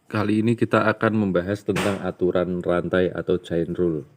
Kali ini kita akan membahas tentang aturan rantai atau chain rule.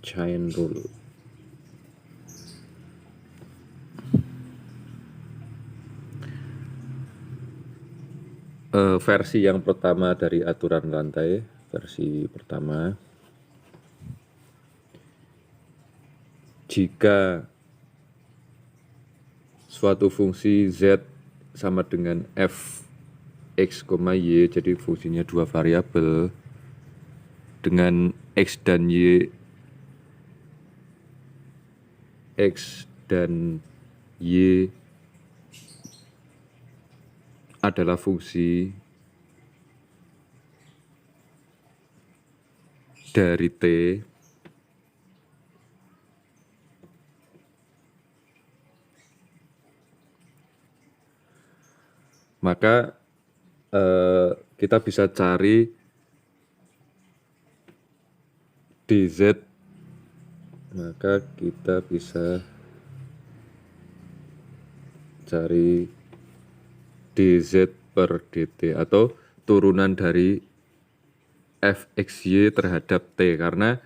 Chain rule. Versi yang pertama dari aturan rantai, versi pertama. Jika suatu fungsi Z sama dengan f x, y, jadi fungsinya dua variabel dengan x dan y adalah fungsi dari T, maka kita bisa cari dz, maka kita bisa cari dz per dt atau turunan dari fxy terhadap t, karena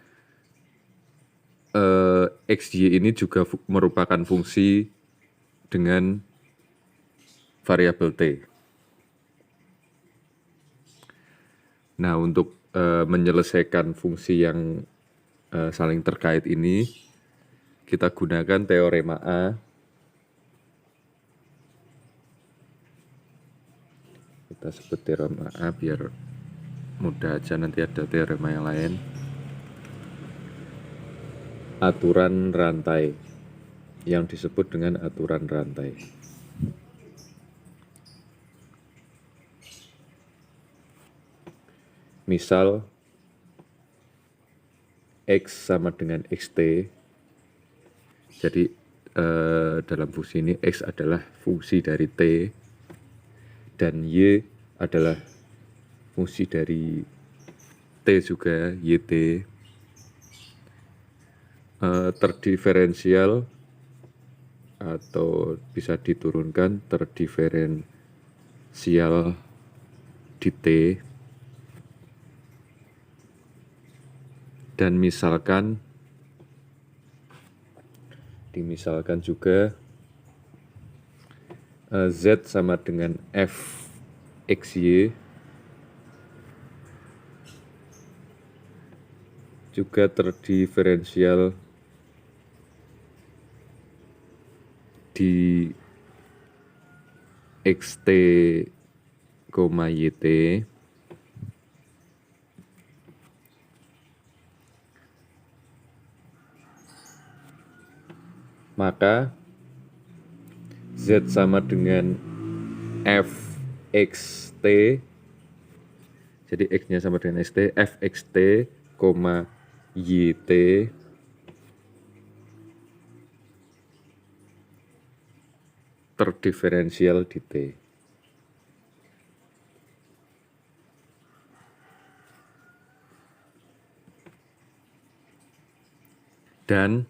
xy ini juga merupakan fungsi dengan variabel t. Nah, untuk menyelesaikan fungsi yang saling terkait ini, kita gunakan teorema A. Kita sebut teorema A biar mudah aja, nanti ada teorema yang lain. Aturan rantai, yang disebut dengan aturan rantai. Misal X sama dengan XT, jadi dalam fungsi ini X adalah fungsi dari T dan Y adalah fungsi dari T juga, YT. Terdiferensial atau bisa diturunkan terdiferensial di T, dan dimisalkan juga Z sama dengan f xy juga terdiferensial di xt, yt, maka Z sama dengan fxt, jadi x-nya sama dengan xt, fxt, yt terdiferensial di T. Dan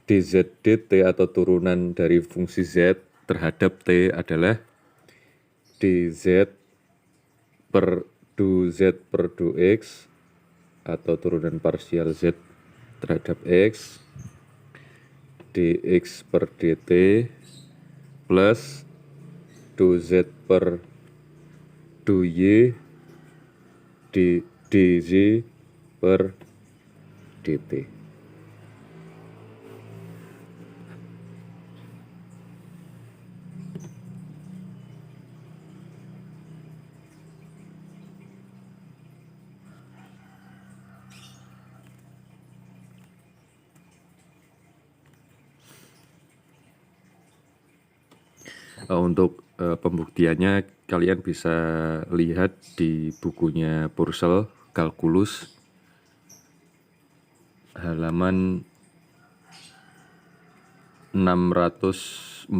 dz dt atau turunan dari fungsi Z terhadap T adalah dz per du x atau turunan parsial Z terhadap X, dx per dt plus dz per dy dz per dt. Untuk pembuktiannya kalian bisa lihat di bukunya Purcell, Kalkulus, halaman 647.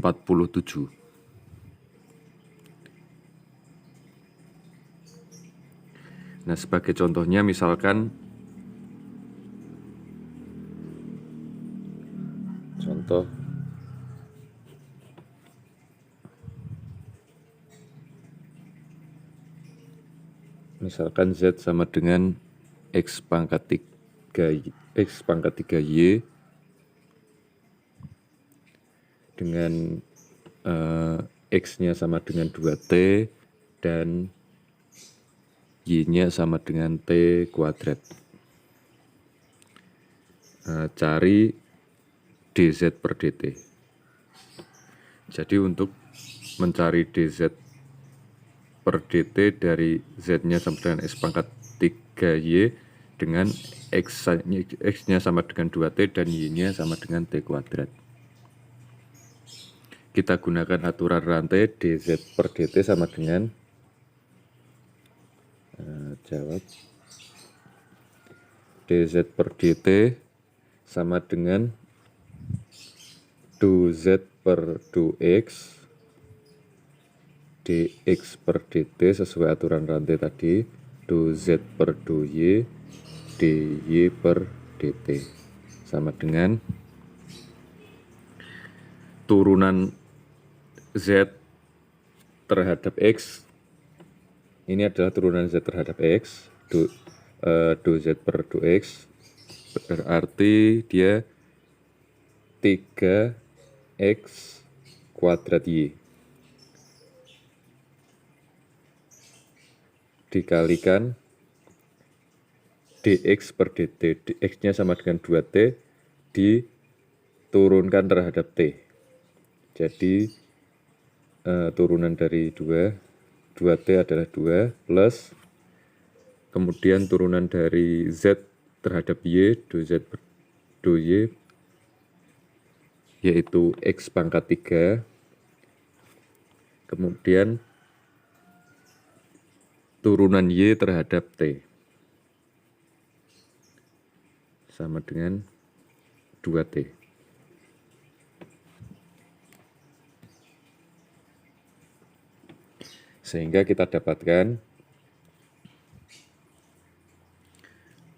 Nah, sebagai contohnya misalkan contoh misalkan Z sama dengan X pangkat 3Y dengan X-nya sama dengan 2T dan Y-nya sama dengan T kuadrat. Cari dz per dt. Jadi untuk mencari dz per dt dari z-nya sama dengan x pangkat 3y dengan x-nya sama dengan 2t dan y-nya sama dengan t kuadrat. Kita gunakan aturan rantai dz per dt sama dengan dz per dt sama dengan dz per dx dx per dt sesuai aturan rantai tadi, dz per dy dy per dt sama dengan turunan z terhadap x. Ini adalah turunan z terhadap x, dz per dx, berarti dia 3x kuadrat y dikalikan dx per dt, dx-nya sama dengan 2t, diturunkan terhadap t. Jadi turunan dari 2t adalah 2 plus kemudian turunan dari z terhadap y, dz per dy, yaitu x pangkat 3, kemudian turunan y terhadap t sama dengan 2t. Sehingga kita dapatkan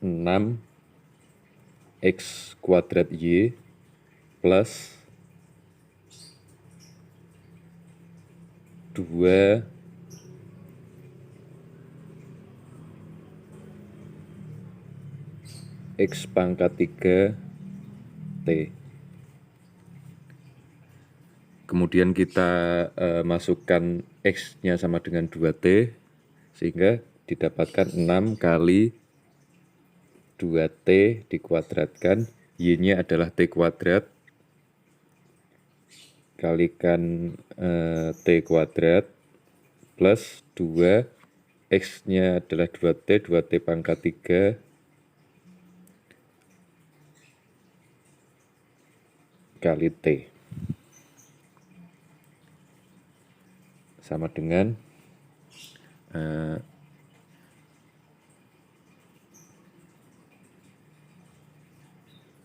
6x kuadrat y plus 2 x pangkat 3 t. Kemudian kita masukkan x-nya sama dengan 2t, sehingga didapatkan 6 kali 2t dikuadratkan, y-nya adalah t kuadrat, kalikan t kuadrat, plus 2, x-nya adalah 2t, 2t pangkat 3, kali t. Sama dengan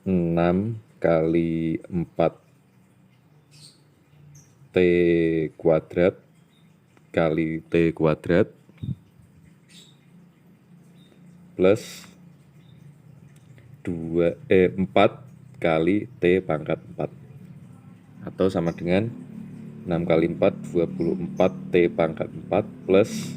6 kali 4 t kuadrat kali t kuadrat plus 4 kali t pangkat 4, atau sama dengan 6 kali 4, 24 t pangkat 4 plus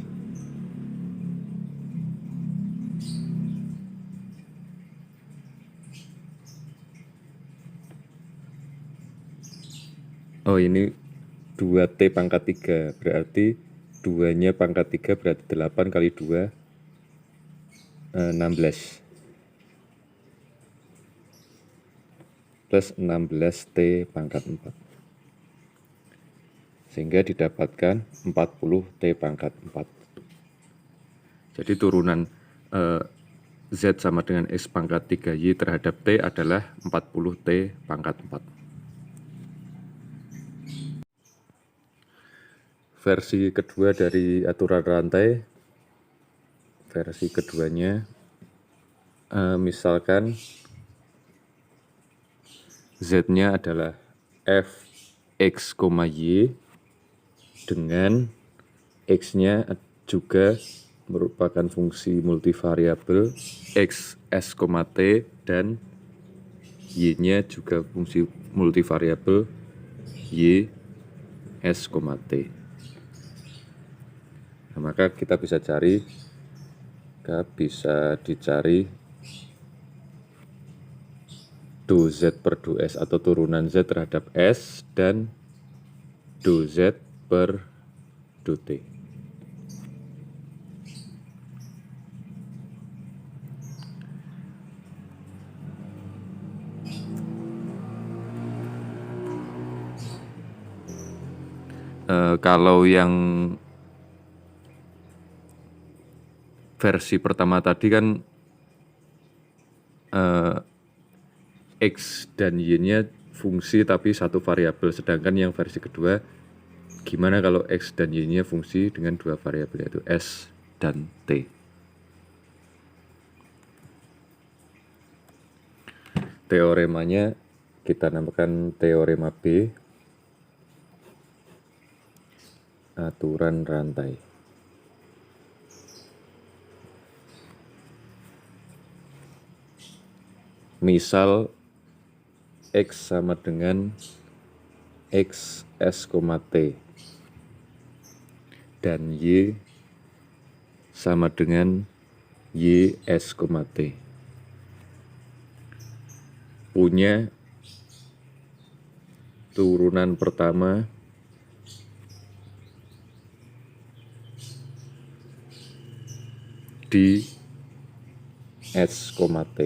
ini 2t pangkat 3, berarti 2-nya pangkat 3 berarti 8 kali 2, 16. Plus 16t pangkat 4. Sehingga didapatkan 40t pangkat 4. Jadi turunan z sama dengan x pangkat 3y terhadap t adalah 40t pangkat 4. Versi kedua dari aturan rantai, versi keduanya, misalkan z-nya adalah fx, y dengan x-nya juga merupakan fungsi multivariabel x, s, t dan Y-nya juga fungsi multivariabel Y S, T. Nah, maka kita bisa dicari do Z per do S atau turunan Z terhadap S dan do Z per do T. Kalau yang versi pertama tadi kan X dan Y-nya fungsi tapi satu variabel, sedangkan yang versi kedua gimana kalau X dan Y-nya fungsi dengan dua variabel yaitu S dan T. Teoremanya kita namakan teorema B, aturan rantai. Misal X sama dengan X S, T dan Y sama dengan Y S, T. Punya turunan pertama di S, T.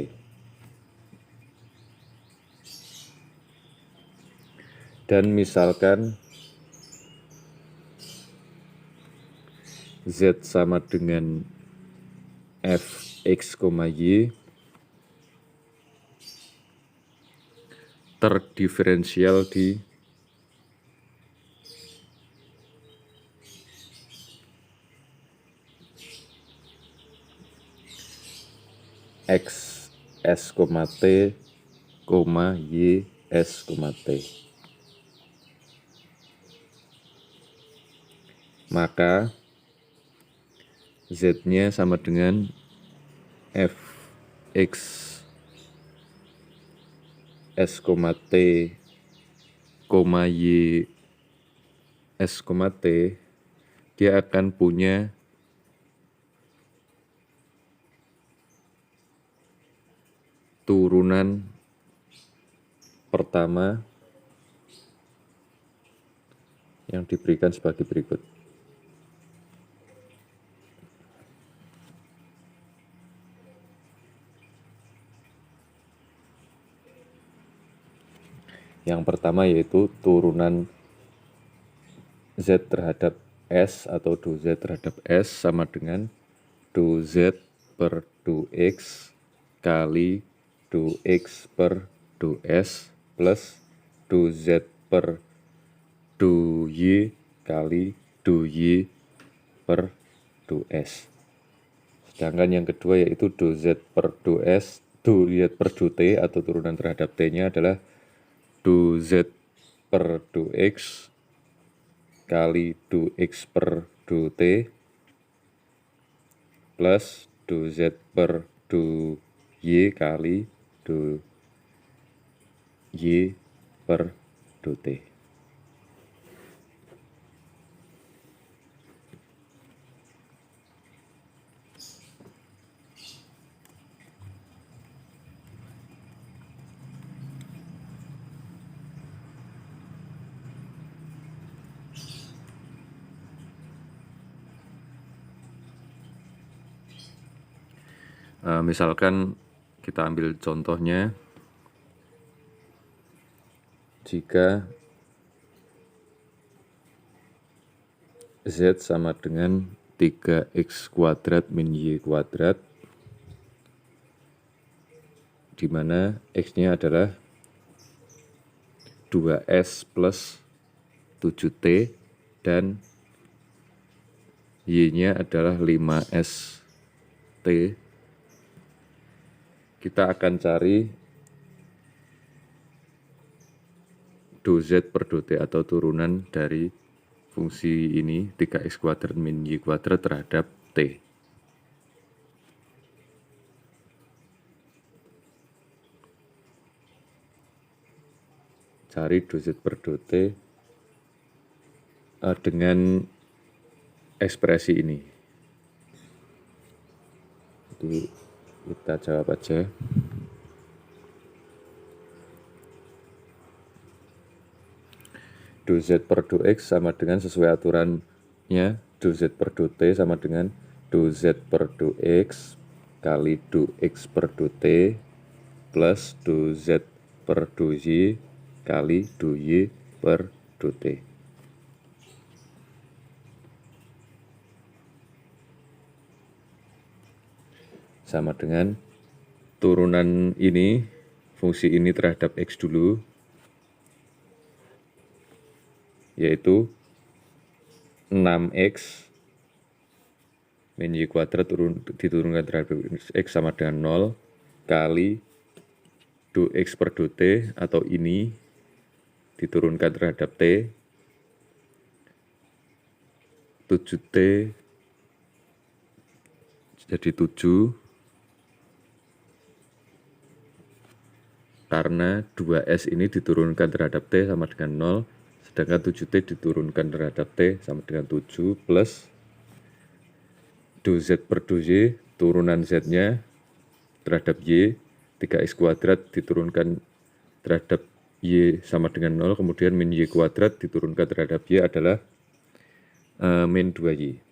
Dan misalkan Z sama dengan Fx, Y terdiferensial di X S, T, Y S, T. Maka Z-nya sama dengan Fx S, T, Y S, T, dia akan punya turunan pertama yang diberikan sebagai berikut. Yang pertama yaitu turunan Z terhadap S atau do Z terhadap S sama dengan do Z per do X kali do X per do S plus do Z per do Y kali do Y per do S. Sedangkan yang kedua yaitu do Z per do S, do Y per do T atau turunan terhadap T-nya adalah do Z per do X kali do X per do T plus do Z per do Y kali do Y per do T. Misalkan kita ambil contohnya, jika Z sama dengan 3x kuadrat min y kuadrat, di mana x-nya adalah 2s plus 7t dan y-nya adalah 5s t. Kita akan cari do Z per do T atau turunan dari fungsi ini 3x kuadrat min y kuadrat terhadap T. cari 2Z per 2T dengan ekspresi ini. Jadi kita jawab aja. Z per 2X sama dengan sesuai aturannya 2Z per 2T sama dengan 2Z per 2X kali 2X per 2T plus 2Z per 2Y kali 2Y per 2T. Sama dengan turunan ini, fungsi ini terhadap X dulu, yaitu 6X min Y kuadrat diturunkan terhadap X sama dengan 0 kali 2X per 2T atau ini diturunkan terhadap T 7T jadi 7 karena 2S ini diturunkan terhadap T sama dengan 0, sedangkan 7T diturunkan terhadap T sama dengan 7 plus 2Z per 2Y turunan Z-nya terhadap Y, 3X kuadrat diturunkan terhadap Y sama dengan 0, kemudian min Y kuadrat diturunkan terhadap Y adalah min 2Y.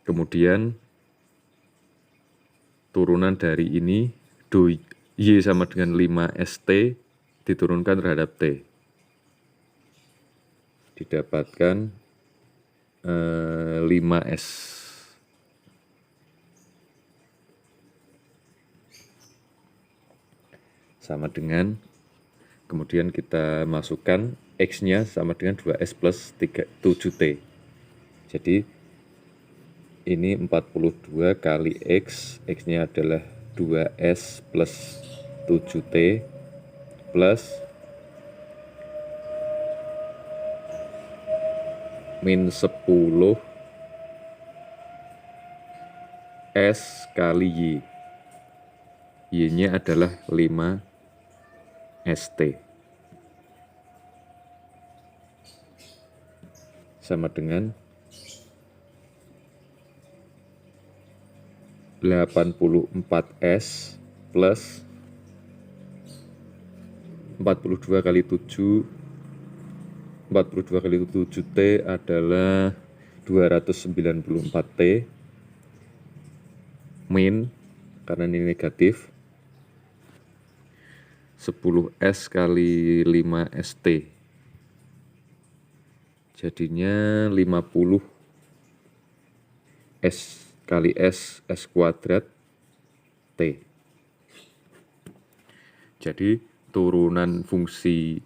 Kemudian turunan dari ini Y sama dengan 5ST diturunkan terhadap T. Didapatkan 5S. Sama dengan, kemudian kita masukkan X-nya sama dengan 2S plus 7T. Jadi ini 42 kali X, X-nya adalah 2S plus 7T plus min 10 S kali Y. Y-nya adalah 5 ST. Sama dengan 84S plus 42 kali 7, 42 kali 7T adalah 294T min, karena ini negatif, 10S kali 5ST. Jadinya 50 S kali S kuadrat T. Jadi turunan fungsi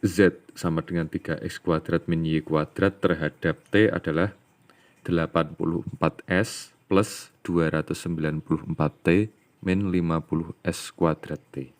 Z sama dengan 3X kuadrat min Y kuadrat terhadap T adalah 84S plus 294T min 50S kuadrat T.